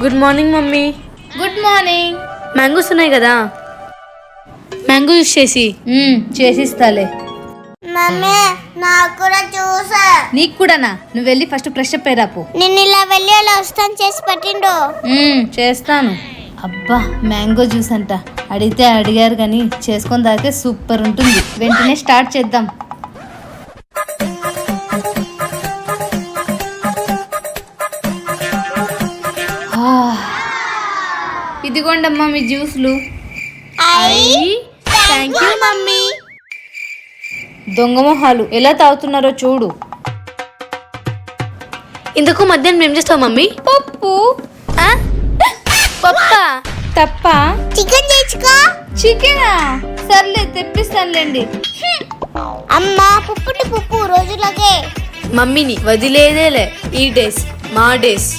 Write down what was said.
Good morning mummy. Good morning. Mangoes ఉన్నాయి కదా, mango use చేసి చేసిస్తాలే. మమ్మీ నాకు కూడా చూసా. నీకు కూడానా? నువ్వు వెళ్ళి ఫస్ట్ ఫ్రెష్ అప్ అయ్యాపు. నేను ఇలా వెళ్ళి అలా వస్తాను, చేసి పెట్టిండు. చేస్తాను. అబ్బా మ్యాంగో జ్యూస్ అంట. అడిగితే అడిగారు కానీ చేసుకొని తాగితే సూపర్ ఉంటుంది. వెంటనే స్టార్ట్ చేద్దాం. ఇదిగోండమ్మా మీ జ్యూస్లు. Thank you mummy. దొంగ మొహాలు ఎలా తాగుతున్నారో చూడు. ఇందుకు మధ్యాహ్నం ఏం చేస్తావు మమ్మీ? పప్పు. పప్పా? తప్ప. చికెన్ తెచ్చుకో. చికెనా? సర్లే తెప్పిస్తానులేండి. అమ్మా పప్పు రోజులాగే. మమ్మీని వదిలేదేలే. ఈ డేస్ మా డేస్.